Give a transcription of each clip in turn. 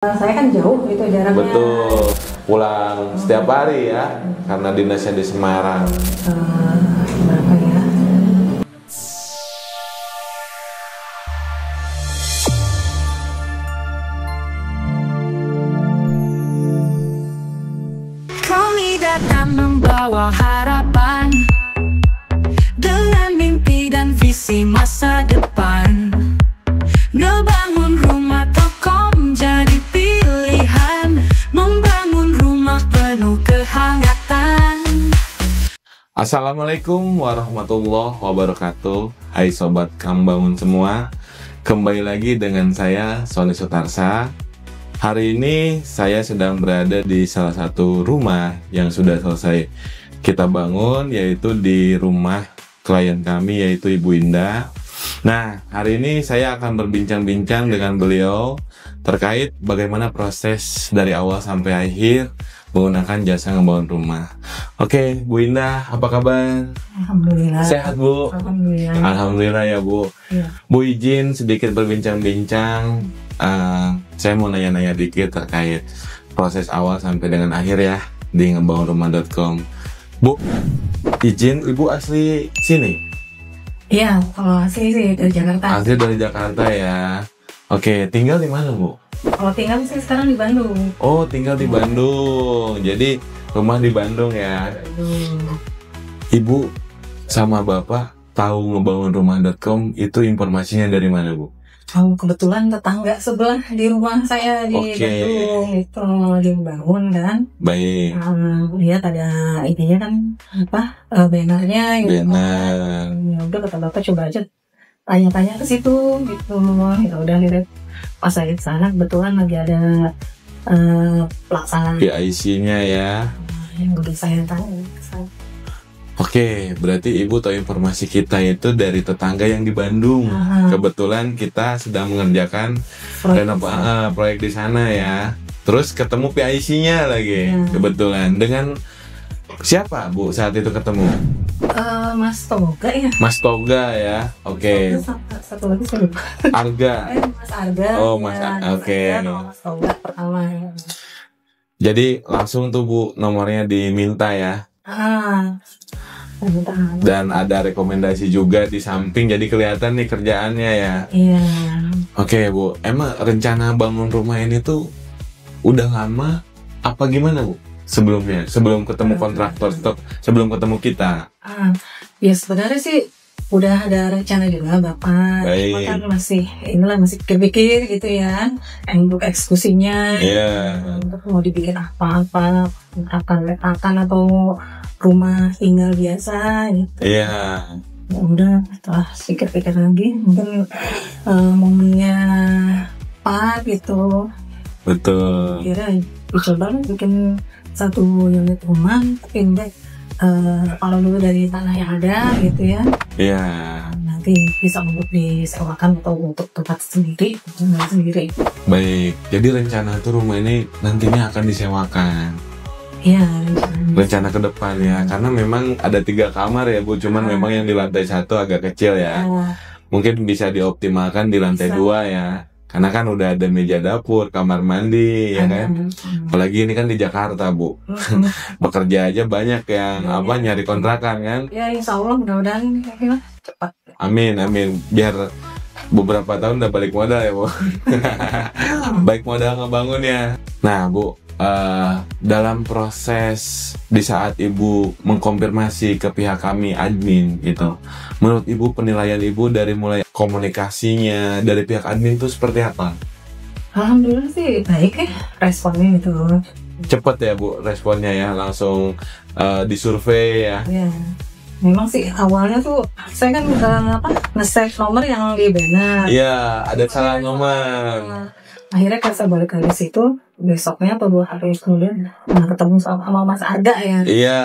Saya kan jauh gitu jaraknya. Betul, pulang setiap hari ya, karena dinasnya di Semarang. Berapa ya? Kami datang membawa harapan dengan mimpi dan visi masa depan. Ngebangun rumah tokom jadi pilihan, membangun rumah penuh kehangatan. Assalamualaikum warahmatullahi wabarakatuh. Hai sobat Kambangun semua, kembali lagi dengan saya Sony Sutarsa. Hari ini saya sedang berada di salah satu rumah yang sudah selesai kita bangun, yaitu di rumah klien kami, yaitu Ibu Indah. Nah, hari ini saya akan berbincang-bincang dengan beliau terkait bagaimana proses dari awal sampai akhir menggunakan jasa ngebangun rumah. Oke, Bu Indah, apa kabar? Alhamdulillah. Sehat, Bu? Alhamdulillah. Alhamdulillah ya, Bu. Ya. Bu, izin sedikit berbincang-bincang. Saya mau nanya-nanya dikit terkait proses awal sampai dengan akhir ya di ngebangunrumah.com. Bu, izin, Ibu asli sini? Iya, kalau asli sih dari Jakarta. Asli dari Jakarta ya. Oke, tinggal di mana, Bu? Kalau tinggal sih sekarang di Bandung. Oh, tinggal di Bandung. Jadi rumah di Bandung ya. Ibu sama Bapak tahu ngebangunrumah.com itu informasinya dari mana, Bu? Oh, kebetulan tetangga sebelah di rumah saya di Oke. Bandung itu lagi bangun kan. Baik. Lihat ada ininya kan apa bannernya gitu. Benar. Ya udah kata bapak coba aja tanya-tanya ke situ gitu. Ya udah lihat pas saya ke sana kebetulan lagi ada pelaksanaan PIC-nya ya. yang udah saya tanya. Oke, berarti Ibu tahu informasi kita itu dari tetangga yang di Bandung. Kebetulan kita sedang mengerjakan proyek di sana ya. Terus ketemu PIC-nya lagi. Kebetulan dengan siapa, Bu, saat itu ketemu? Mas Toga ya. Mas Toga ya. Oke. Satu lagi saya lupa. Arga. Mas Arga. Oh, Mas ya, oke. Mas Toga pertama. Jadi langsung tuh, Bu, nomornya diminta ya. Dan ada rekomendasi juga di samping, jadi kelihatan nih kerjaannya ya. Iya. Oke, Bu, emang rencana bangun rumah ini tuh udah lama apa gimana, Bu? Sebelumnya, sebelum ketemu kontraktor, sebelum ketemu kita. Ya sebenarnya sih udah ada rencana juga Bapak. Baik. Cuma kan masih pikir-pikir gitu ya. Untuk eksekusinya. Iya. Untuk mau dibikin apa-apa, akan atau rumah tinggal biasa gitu. Iya. Ya udah setelah pikir-pikir lagi mungkin momennya pas gitu. Betul. Kira dicoba bikin satu unit rumah tapi enggak kalau dulu dari tanah yang ada gitu ya. Iya. Nanti bisa untuk disewakan atau untuk tempat sendiri. Baik. Jadi rencana tuh rumah ini nantinya akan disewakan. Iya. Rencana ke depan ya, karena memang ada 3 kamar ya, Bu. Cuman memang yang di lantai 1 agak kecil ya. Mungkin bisa dioptimalkan di lantai 2 ya. Karena kan udah ada meja dapur, kamar mandi ya kan. Apalagi ini kan di Jakarta, Bu. Bekerja aja banyak yang nyari kontrakan kan. Ya insya Allah mudah-mudahan cepat. Amin, amin. Biar beberapa tahun udah balik modal ya, Bu. Baik modal ngebangun ya. Nah, Bu, dalam proses di saat Ibu mengkonfirmasi ke pihak kami admin gitu, menurut Ibu penilaian Ibu dari mulai komunikasinya dari pihak admin itu seperti apa? Alhamdulillah sih baik ya responnya itu. Cepet ya, Bu, responnya ya, langsung disurvei ya. Ya. Memang sih awalnya tuh saya kan nge-save nomor yang di banner. Iya, ada salah nomor. Akhirnya kan saya balik ke situ besoknya atau 2 hari kemudian ketemu sama Mas Arga ya. Iya,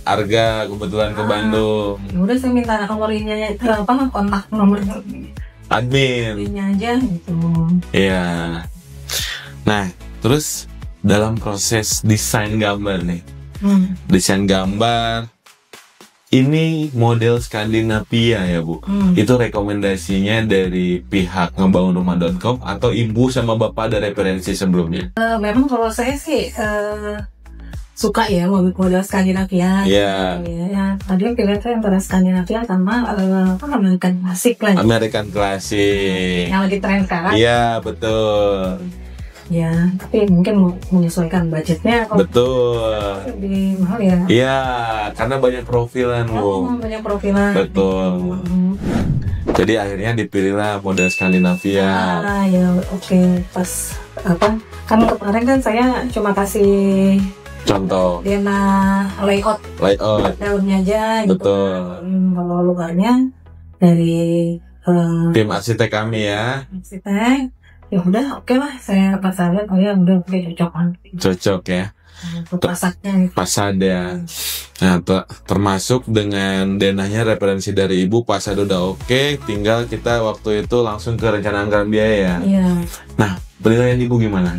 Arga kebetulan ke Bandung. Ya udah saya minta nomornya kontak nomor Admin. aja gitu. Iya. Nah, terus dalam proses desain gambar nih, desain gambar ini model Skandinavia ya Bu. Itu rekomendasinya dari pihak ngebangunrumah.com atau Ibu sama Bapak ada referensi sebelumnya? Memang kalau saya sih suka ya model Skandinavia. Iya. Ya, tadi pilihan antara Skandinavia sama American klasik lah. American klasik. Yang lagi tren sekarang. Iya, betul. Ya, tapi mungkin menyesuaikan budgetnya. Betul. Lebih mahal ya. Iya, karena banyak profilan Bu. Banyak profilan. Betul. Jadi akhirnya dipilihlah model Skandinavia. Ya oke. Pas kan kemarin kan saya cuma kasih Contoh layout daunnya aja gitu. Betul. Kalau luarnya dari tim arsitek kami ya. Arsitek. Ya udah oke lah, saya pas lihat ya udah oke, cocok ya. Pasaknya Pasade ya. Nah, termasuk dengan denahnya referensi dari Ibu, pasade udah oke, tinggal kita waktu itu langsung ke rencana anggaran biaya ya. Iya. Nah, penilaian Ibu gimana?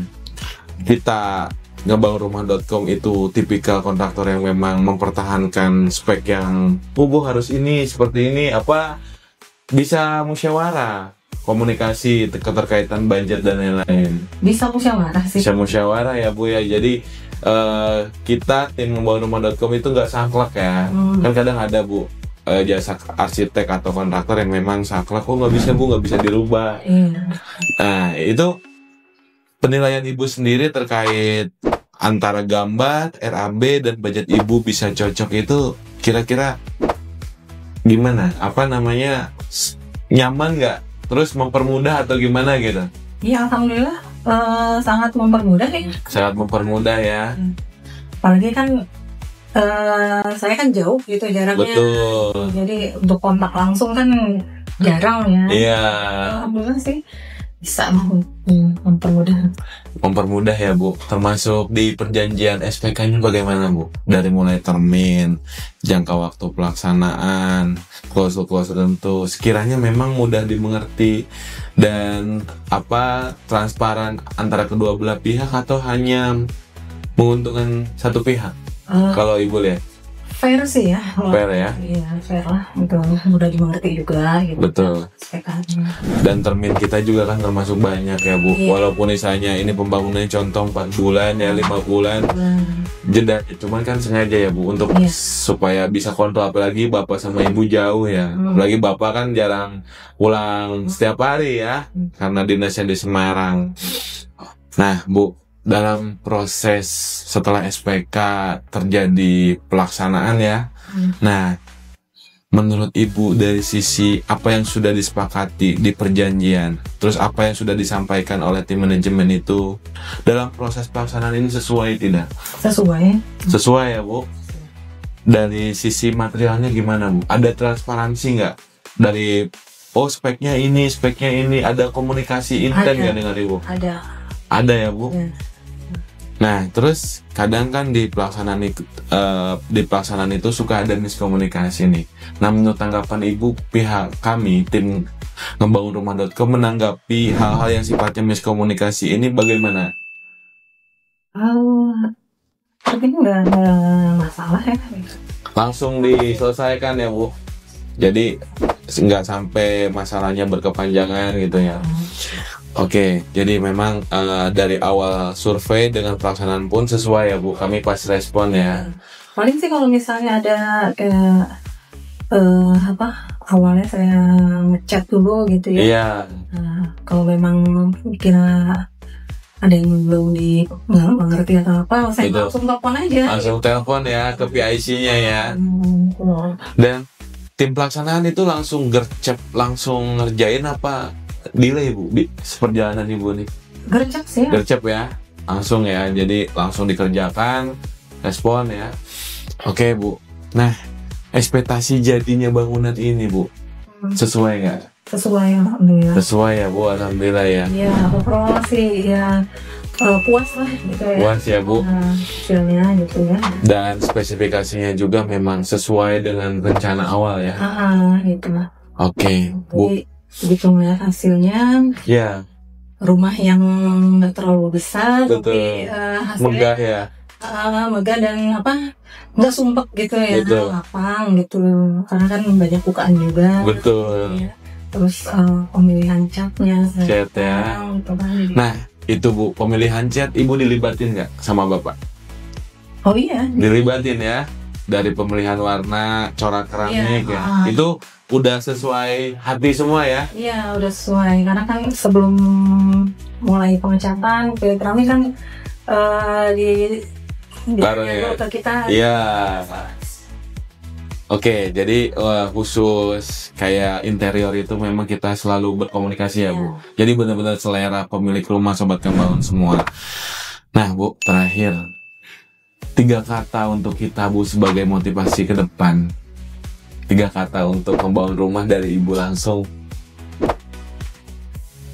Kita ngebangunrumah.com itu tipikal kontraktor yang memang mempertahankan spek yang Bu harus ini seperti ini, apa bisa musyawarah, komunikasi keterkaitan budget dan lain-lain. Bisa musyawarah sih. Bisa musyawarah ya Bu ya. Jadi kita tim ngebangunrumah.com itu nggak saklek ya. Kan kadang ada Bu jasa arsitek atau kontraktor yang memang saklek, kok nggak bisa Bu, nggak bisa dirubah. Nah itu penilaian Ibu sendiri terkait antara gambar, RAB dan budget Ibu bisa cocok itu kira-kira gimana? Apa namanya, nyaman nggak? Terus mempermudah atau gimana gitu? Iya, alhamdulillah sangat mempermudah ya. Sangat mempermudah ya. Apalagi kan saya kan jauh gitu jaraknya. Betul. Jadi untuk kontak langsung kan jarang ya. Iya. Alhamdulillah sih bisa mempermudah. Mempermudah ya Bu. Termasuk di perjanjian SPK-nya bagaimana Bu? Dari mulai termin, jangka waktu pelaksanaan, klausul-klausul tertentu, sekiranya memang mudah dimengerti dan transparan antara kedua belah pihak atau hanya menguntungkan satu pihak? Kalau Ibu lihat fair sih ya. Fair ya? Iya, fair lah. Mudah dimengerti juga gitu. Betul. Dan termin kita juga kan termasuk banyak ya Bu. Iya. Walaupun misalnya ini pembangunannya contoh 4 bulan ya, 5 bulan jeda, cuman kan sengaja ya Bu untuk supaya bisa kontrol, apalagi Bapak sama Ibu jauh ya. Apalagi Bapak kan jarang pulang setiap hari ya, karena dinasnya di Semarang. Nah Bu, dalam proses setelah SPK terjadi pelaksanaan ya. Nah, menurut Ibu dari sisi apa yang sudah disepakati di perjanjian, terus apa yang sudah disampaikan oleh tim manajemen itu dalam proses pelaksanaan ini sesuai tidak? Sesuai ya Bu. Dari sisi materialnya gimana Bu? Ada transparansi nggak? Dari speknya ini, ada komunikasi intens nggak dengan Ibu? Ada ya Bu. Nah, terus kadang kan di pelaksanaan itu suka ada miskomunikasi nih. Nah, menurut tanggapan Ibu, pihak kami tim ngebangunrumah.com menanggapi hal-hal yang sifatnya miskomunikasi ini bagaimana? Tapi nggak ada masalah ya. Langsung diselesaikan ya Bu. Jadi nggak sampai masalahnya berkepanjangan gitu ya. Oke, jadi memang dari awal survei dengan pelaksanaan pun sesuai ya Bu. Kami pas respon ya. Paling sih kalau misalnya ada kayak awalnya saya ngechat dulu gitu ya. Iya. Kalau memang kira ada yang belum mengerti atau apa, saya langsung telepon aja. Langsung telepon ya ke PIC-nya ya. Dan tim pelaksanaan itu langsung gercep, langsung ngerjain apa delay Bu? Perjalanan Ibu nih? Gercep sih. Gercep ya, langsung ya. Jadi langsung dikerjakan, respon ya. Oke Bu. Nah, ekspektasi jadinya bangunan ini Bu, sesuai nggak? Sesuai, alhamdulillah. Sesuai ya Bu, alhamdulillah ya. Iya, overall sih ya puas lah gitu ya. Puas ya Bu. Hasilnya gitu ya. Dan spesifikasinya juga memang sesuai dengan rencana awal ya. Gitu lah. Oke Bu. Begitu melihat hasilnya. Ya. Rumah yang nggak terlalu besar, betul. Tapi hasilnya megah ya. megah dan nggak sumpek gitu ya, Betul. lapang gitu, karena kan banyak bukaan juga. Betul. Ya. Terus pemilihan catnya, Cat ya. gitu kan. Jadi- Nah, itu Bu, pemilihan cat Ibu dilibatin nggak sama Bapak? oh iya, Dilibatin ya. Dari pemilihan warna, corak keramik Iya, ya. Itu udah sesuai hati semua ya. iya udah sesuai, karena kan sebelum mulai pengecatan kulit keramik kan di Bareng ya. ke kita. Iya. Oke, jadi khusus kayak interior itu memang kita selalu berkomunikasi ya Bu. Jadi benar-benar selera pemilik rumah Sobat Kembangun semua. Nah Bu, terakhir 3 kata untuk kita Bu sebagai motivasi ke depan. 3 kata untuk membangun rumah dari Ibu langsung.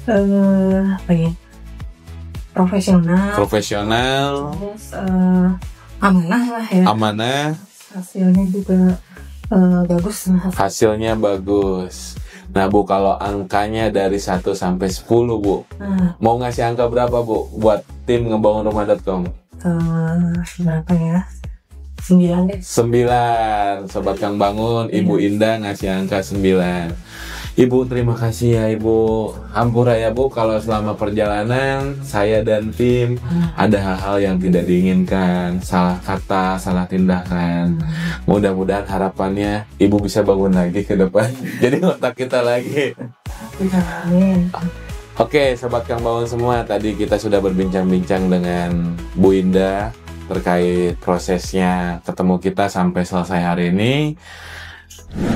Apa ya? Profesional. Terus amanah lah ya. Amanah, Hasilnya juga bagus. hasilnya bagus. Nah Bu, kalau angkanya dari 1 sampai 10 Bu, Nah, mau ngasih angka berapa Bu buat tim ngebangunrumah.com? berapa ya? 9 deh. 9. Sobat Kang Bangun, Ibu Indah ngasih angka 9. Ibu terima kasih ya Ibu. Hampura ya Bu kalau selama perjalanan saya dan tim ada hal-hal yang tidak diinginkan, salah kata, salah tindakan. Mudah-mudahan harapannya Ibu bisa bangun lagi ke depan. Jadi otak kita lagi. Amin. Oke, Sobat Kang Bangun semua, tadi kita sudah berbincang-bincang dengan Bu Indah terkait prosesnya ketemu kita sampai selesai hari ini.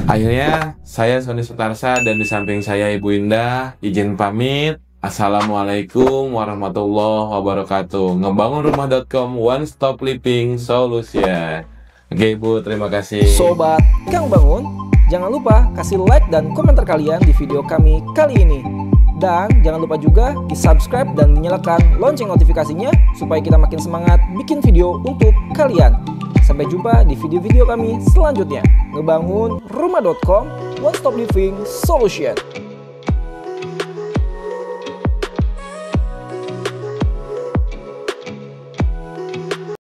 Akhirnya saya Sony Sutarsa dan di samping saya Ibu Indah izin pamit. Assalamualaikum warahmatullahi wabarakatuh. Ngebangunrumah.com, one stop living solution. Oke Ibu, terima kasih. Sobat Kang Bangun, jangan lupa kasih like dan komentar kalian di video kami kali ini. Dan jangan lupa juga di-subscribe dan dinyalakan lonceng notifikasinya supaya kita makin semangat bikin video untuk kalian. Sampai jumpa di video-video kami selanjutnya. Ngebangunrumah.com, one stop living solution.